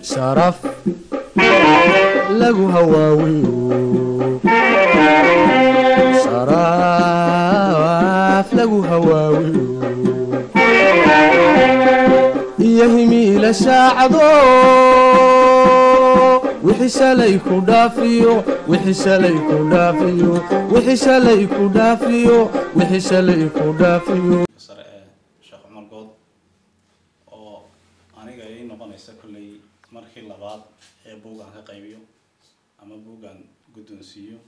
شرف لغو هواويو شرف لغو هواويو يهمي لشاعدو وحش عليكو دافيو وحش عليكو دافيو وحش عليكو دافيو وحش عليكو دافيو شيخ عمر قود oo aniga ay noqonaysa kulay markii labaad ee buugan ka qaybiyo ama buugan guddoonsiyo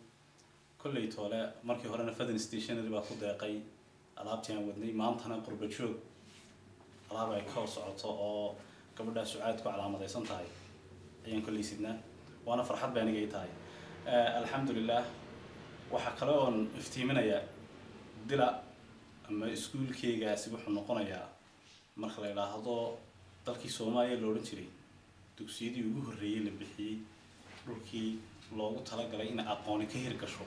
kulay toole markii horena Faden Stationery baa ku deeqay alaabtii aan wadnay maantana qurba joog alaab ay ka socoto oo gabadha Sucaad ku calaamadaysan tahay ayaan kulay sidnaa waana farxad baan aniga tahay alxamdulillah waxa kale oo iftiiminaya dila ama iskuulkaygaasi wuxuu noqonayaa marka la yiraahdo dalkii Soomaaliya loo oran jiray dugsiyadii ugu horeeyay la bixiyay dhulkii loogu talagalay in aqoon ka hirgasho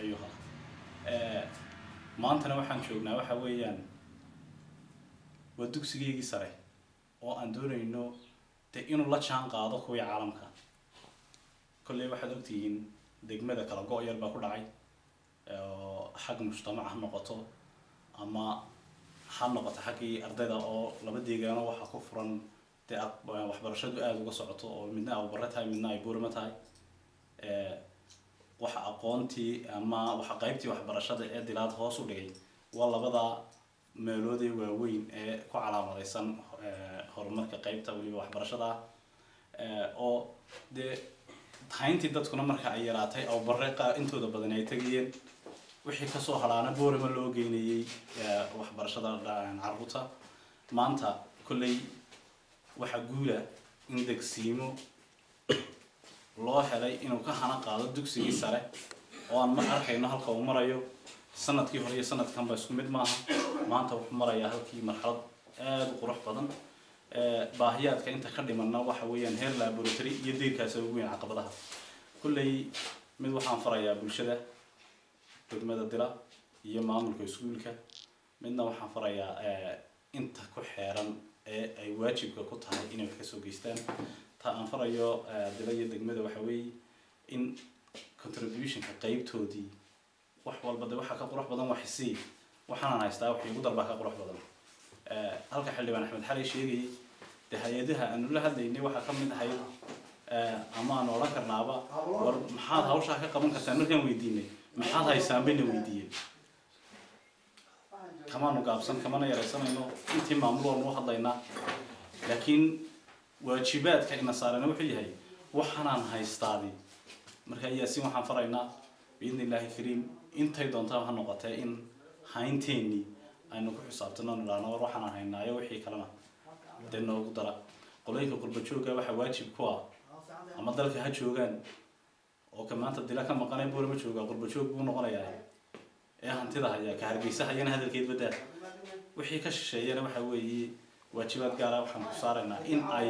ayuu ahaa maantana waxaan joognaa waxa weeyaan waa dugsigeygii sare oo aan doonayno inuu la jaan qaado kuwii caalamka kullee waxaad ogtihiin degmada kala go' yar baa ku dhacay xaq mujtamac noqoto ama han noqoto xaqii ardayda oo laba deegaano waxa ku furan waxbarashadu aad uga socoto oo midna ay baratahay midna ay buurma tahay waxa aqoontii ama waxa qaybtii waxbarashada ee dilaad hoos u dhigay waa labada meelood ee waaweyn ee ku calaamadaysan horumarka qaybta waliba waxbarashada oo tayntii dadkuna marka ay yaraatay oo barreeqa intooda badan ay tagayeen wixii ka soo halaana boorama loo geynayay waxbarashada carruurta maanta kulay waxa guula in degsiimo loo helay inuu ka hana qaado dugsigii sare oo aan ma arkayno halka uu marayo sanadkii hore iyo sanadkan ba isku mid maaha maanta wuxuu marayaa halkii marxalad aad u qurux badan baahiyaadka inta ka dhimanna waxa weeyaan heer laboratory iyo deegaankaas ugu weyn caqabadaha kulay mid waxaan farayaa bulshada degmada dila iyo maamulka iskuulka midna waxaan farayaa inta ku xeeran ee ay waajibka ku tahay inay wax ka soo geystaan ta aan farayo dila iyo degmada waxa weey in contribution ka qaybtoodii wax walba waxa ka qurux badan wax si waxaan haystaa wax ugu darba ka qurux badan halka xildhibaan Axmed Xali sheegay hay'adaha aanu la hadlaynay waxa ka mid ahayd ama aan oran karnaaba war maxaad hawsha ka qaban kartaa markaan weydiinay maxaad haysaan bayna weydiiyeen kama nuqaabsan kama yaraysanayno intii maamul oo hadlaynaa laakiin waajibaadka ina saarana wuxuu yahay waxaan haystaadi marka yaasiin waxaan faraynaa biidni Ilaahi kariim intay doontaa ha noqotay in haynteeni aynu ku xisaabtano nalaana war waxaan haynaayo wixii kalena deeno ugu dara qolayka qurba jooga waxa waajib ku ah ama dalka ha joogan oo ka maanta dila ka maqanay boorama jooga qurba joog buu noqonayaa ee hantida haya ka hargeysa hayana hadalkeed badaa wixii ka shisheeyana waxa weeye waajibaad gaar ah waxaan ku saaraynaa in ay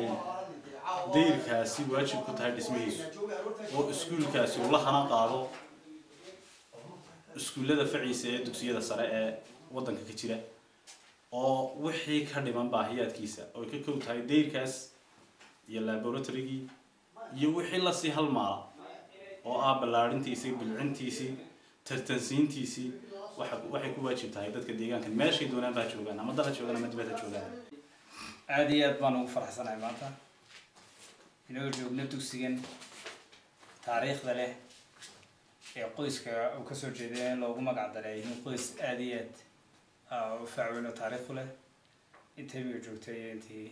deyrkaasi waajib ku tahay dhismihiisu oo iskuulkaasi uu la hana qaado iskuulada faciisa ee dugsiyada sare ee wadanka ka jira oo wixii ka dhiman baahiyaadkiisa oo ka koob tahay deyrkaas iyo laboratory iyo wixii la sii halmaala oo ah ballaarintiisii bilcintiisii tartansiintiisii waxay ku waajib tahay dadka deegaanka meeshay doonaan baa joogaan ama dala joogaan ama dibadda joogaan aad iyo aad baan ugu faraxsanahay maanta inuu joogno dugsigan taariikhda leh ee qoyska uu ka soo jeeday loogu magac daray qoys aad iyo aad u faacweyn taariikh leh intay uu joogtay intii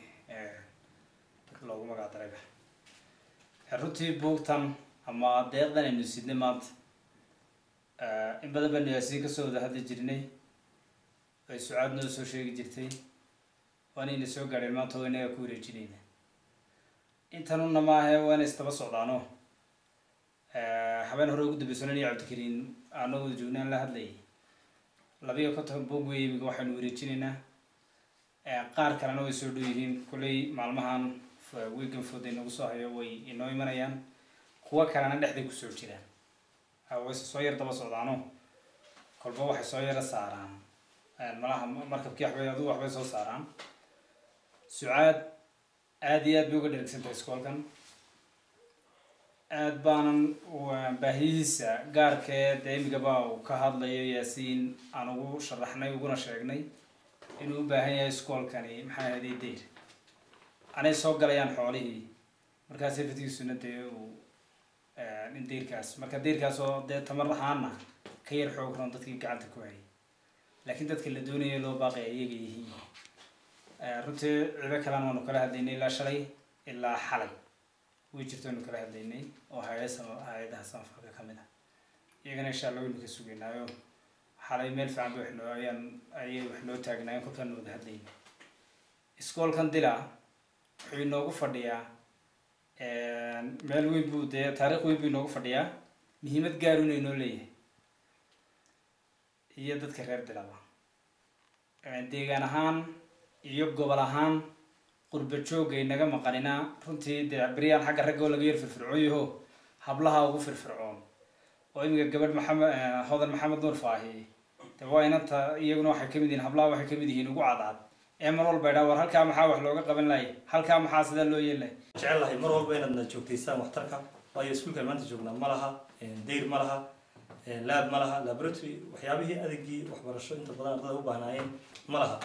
loogu magac daray runtii buugtan ama deeqdan aynu sidnay maanta in badan baan yaasiin ka soo wada hadli jirnay ay Sucaad noo soo sheegi jirtay waana in soo gaadhay maanta inaga ku wareejinayna intanuna ma aha waan istaba socdaano habeen hore ugu dambeysay Cabdikariin aanoo joognaan la hadlay labiyo ka tan buug weeybiga waxaan wareejinaynaa qaar kalena way soo dhow yihiin kulay maalmahan weekend fooday nagu soo hayo way inoo imanayaan kuwa kalena dhexday kusoo jiraan awayse soo yar daba socdaano kolba waxay soo yara saaraan malaha markabkii waxbay soo saaraan Sucaad aad iyo aad bay uga dheregsantahay iskoolkan aad baanan baahiyihiisa gaarkeed imigaba uu ka hadlayo Yaasiin aan ugu sharaxnay uguna sheegnay inuu u baahan yahay iskoolkani maxaa ahayd deer anay soo galayaan xoolihii markaas fatigiisuna dee uu in deerkaas marka deerkaas oo dee tamar ahaana ka yar xoog ron dadkii gacanta ku hayay laakiin dadka la doonayay loo baaqay ayaga yihiin runtii ciido kalena waanu kala hadlaynay ilaa shalay ilaa xalay way jirtoonu kala hadlaynay oo hay'adaha samafalka ka mid ah iyagana insha Allah waynu ka sugaynaayo xalay meel fiican bay wax noo taagnaayeen kolkaan wada hadlaynay iskoolkan Dila wuxuu inoogu fadhiyaa meel weyn buu dee taariikh weyn buu inoogu fadhiyaa muhiimad gaar ah inoo leeyahay iyo dadka reer Dilaba deegaan ahaan iyo gobol ahaan qurba joog ay naga maqanina runtii dee bariyaan xagga ragga oo laga yar firfircooyo hablaha ugu firfircoon oo imiga gabadh Hodan Maxamed Nuur Faahi dee waa inanta iyaguna waxay kamid yihiin hablaha waxay kamid yihiin ugu cadcad mar walba idhaa war halkaa maxaa wax looga qaban lahay halkaa maxaa sida loo yeelay jecelahay mar walba inaad joogtaysaan waxtarka waayo iskuulka maanta joogna ma laha deyr ma laha lab ma laha laboratory waxyaabihii adagii waxbarasho inta badan ardayda u baahnaayeen ma laha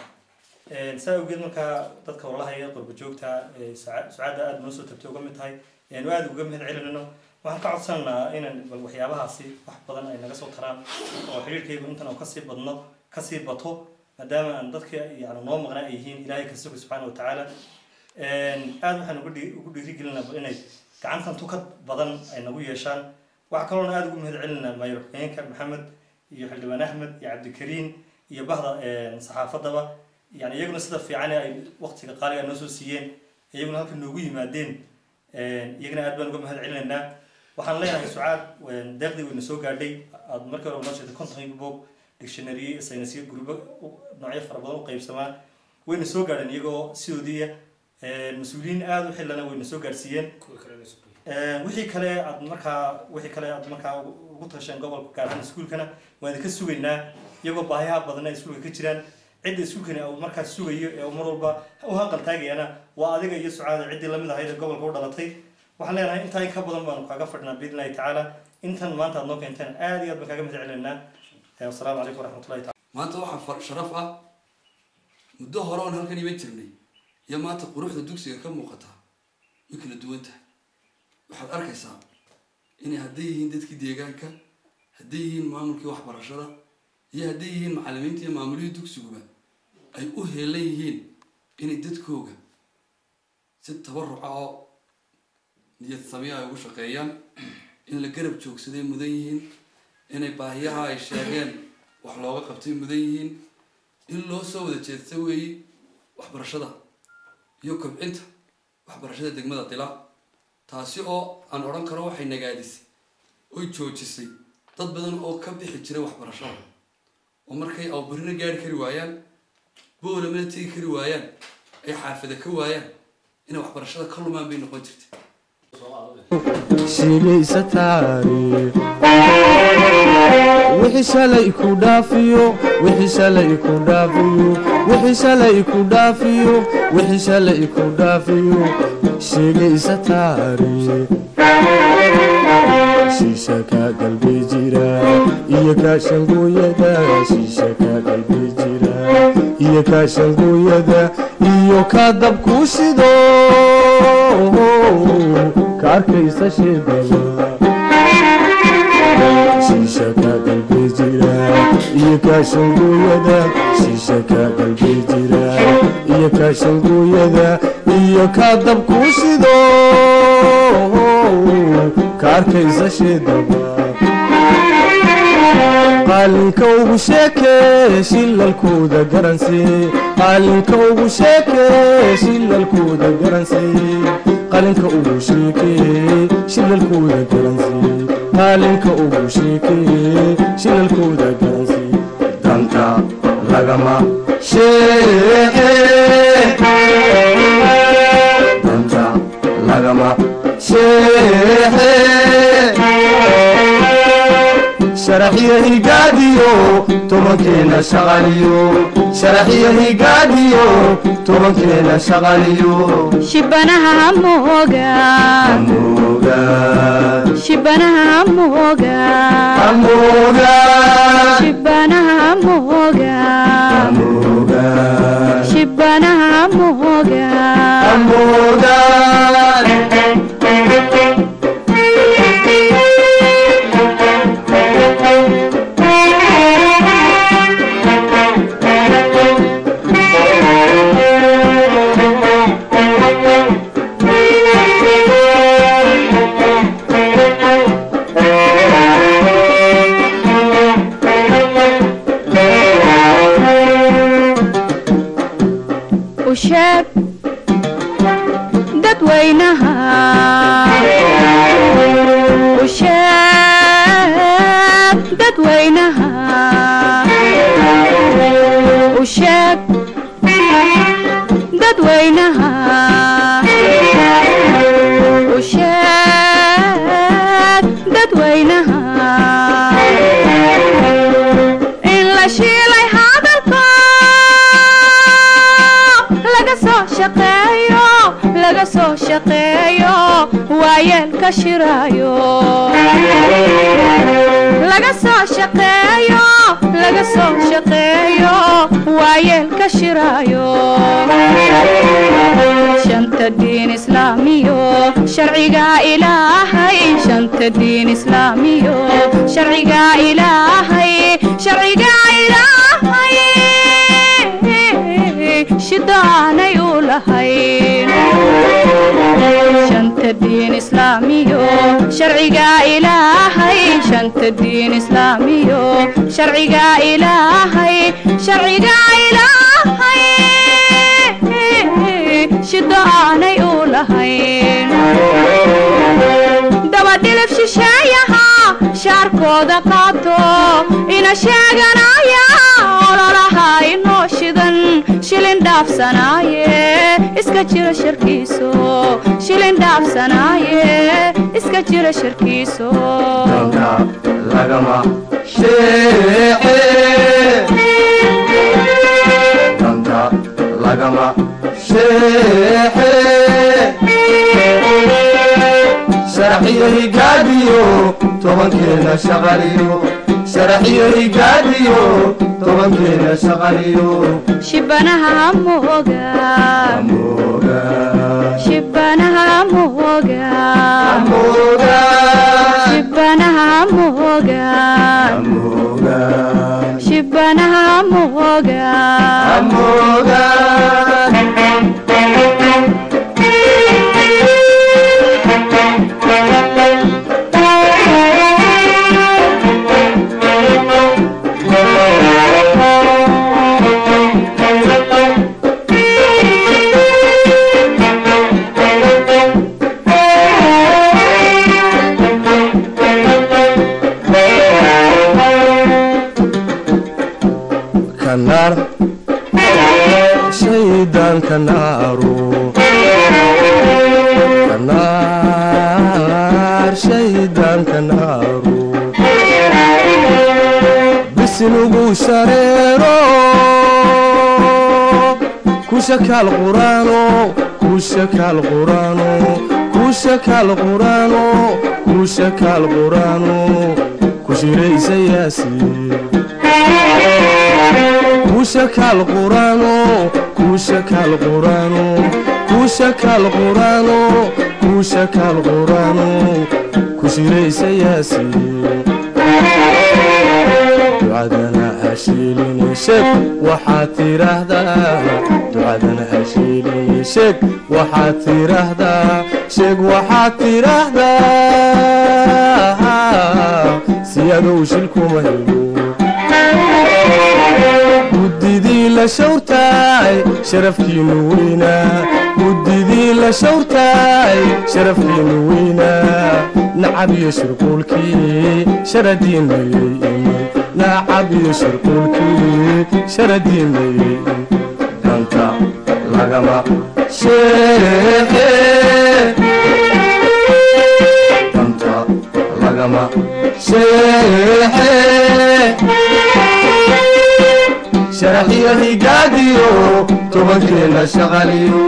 saa awgeed markaa dadka walahaya qurba joogta Sucaada aad noo soo tabtay uga mid tahay aad uga mahad celinayno waxaan ka codsanaynaa inaan bal waxyaabahaasi wax badan ay naga soo taraan oo xiriirkaygu intan oo kasii bato maadaama aan dadka yani noo maqnaa ay yihiin ilaahay ka sugo subxaanahu wa tacaala aad waxaan ugu dhiirigelinaa bal inay gacantan tukad badan ay nagu yeeshaan waxaa kaloona aad ugu mahad celinaa mayor xigeenka Maxamed iyo xildhibaan Axmed iyo Cabdikariin iyo bahda saxaafadaba yani iyaguna sida fiican ay waqtiga qaaliga noo soo siiyeen iyaguna halka noogu yimaadeen iyaguna aad baan uga mahad celinaynaa waxaan leenahay Sucaad deeqdii wayna soo gaadhay aad markii hore noo sheegtay 50 book dictionary saynisyo group noocyo fara badan u qaybsamaan wayna soo gaadheen iyagoo sidoodiya mas'uuliyiin aad u xilana wayna soo gaarsiiyeen wixii kale aad markaa ugu tasheen gobolka gaar ahaan iskuulkana waan ka sugaynaa iyagoo baahiyaha badan ay iskuulka ka jiraan cidda iskuulkana uu markaa sugayo ee mar walba u haqan taagayana waa adiga iyo Sucaada ciddii la mid ahayd gobolka u dhalatay waxaan leenahay inta in ka badan baan kaaga fadhinaa biidnaahi tacaala intan maanta aad noo keenteen aad iyo aad baan kaaga mahad celinaynaa assalaamu calaykum waraxmatullahi taala maanta waxaa sharaf ah muddo hore oon halkan iman jirnay iyo maanta quruxda dugsiga ka muuqata way kala duwan tahay waxaad arkaysaa inay hadday yihiin dadkii deegaanka hadday yihiin maamulkii waxbarashada iyo hadday yihiin macallimiinta iyo maamulihii dugsiguba ay u heelan yihiin inay dadkooga si tabaruca oo niyad samiya ay ugu shaqeeyaan in la garab joogsaday mudan yihiin inay baahiyaha ay sheegeen wax looga qabtay mudan yihiin in loo soo wada jeedsa weeye waxbarashada iyo kobcinta waxbarashada degmada Dila taasi oo aan oran karo waxay nagaadisay oo joojisay dad badan oo ka bixi jiray waxbarashada oo markay awbarina gaari kari waayaan boona ma tagi kari waayaan ay xaafada ka waayaan in waxbarashada ka lumaan bay noqon jirtay shiilaysa taariikh wixii shalay ku dhaafiyo wixii shalay ku dhaafiyo wixii shalay ku dhaafiyo wixii shalay ku dhaafiyo shiilaysa taariikh shiisha ka qalbi jira iyo ka shangooyada shiisha ka qalbi jira iyo ka shangooyada iyo ka dab ku shido ka arkaysa shidada shiisha ka qalbi jira iyo ka shangooyada shiisha ka qalbi jira iyo ka shangooyada iyo ka dab ku shido ka arkaysa shidada qalinka ugu sheekee shilalkooda garansii qalinka ugu sheekee shilalkooda garansii qalinka ugu sheekee shilalkooda garansii qalinka ugu sheekee shilalkooda garansii danta lagama sheekee danta lagama شيحي شرحيه قاديو تمكينا شغاليو شرحيه قاديو تمكينا شغاليو شبناها موجا أموغا شبناها موجا أموغا شبناها موجا أموغا شبناها موجا أموغا وشاب ددوينها وشاب ددوينها وشاب ددوينها وشاب ددوينها إلا شيلي هذا laga soo shaqeeyo waayeelka shiraayo laga soo shaqeeyo waayeelka shiraayo shanta diin islaamiyo sharciga ilaahay shanta diin islaamiyo sharciga ilaahay shidaanay u lahayn shanta diin islaamiyo sharciga ilaahay shanta diin islaamiyo sharciga ilaahay shidaanay u lahayn dabadhilif shisheeyaha shaarkooda qaato ina sheeganaya ololaha inoo shidan shilin dhaafsanaaye iska jira sharkiiso shilin dhaafsanaaye iska jira sharkiiso danka lagama sheexe danka lagama sheexe sharaxiyo gaadiyo tobankeena shaqaliyo sharaxiyo gaadiyo tobankeena shaqaliyo shibanaha mooga amoga shibanaha mooga amoga shibanaha mooga amoga shibanaha mooga amoga kanar shaydan kanaru kanar shaydan kanaru bisnugu shareero kushakal qurano kushakal qurano kushakal qurano kushakal qurano kushiraysa yaasiin kushakal qurano kushakal qurano kushakal qurano kushakal qurano kushiraysa yaasiin ducadana hashiilini sheeg waxaad tiraahdaa ducadana hashiilini sheeg waxaad tiraahdaa sheeg waxaad tiraahdaa siyadow shilkuma helo gudidii la shawrtaay sharafkiinu weynaa gudidii la shawrtaay sharafkiinu weynaa nacab iyo shirquulkii sharadiinayay iman nacab iyo shirquulkii sharadiinayay danka lagama sheexe lagama seexe sharaxiya higaadiyo tobankeena shaqaliyo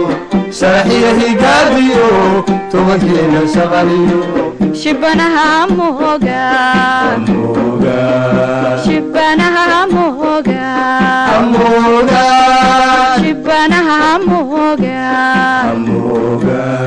sharaxiya higaadiyo tobankeena shaqaliyo shibanaha moga moga shibanaha moga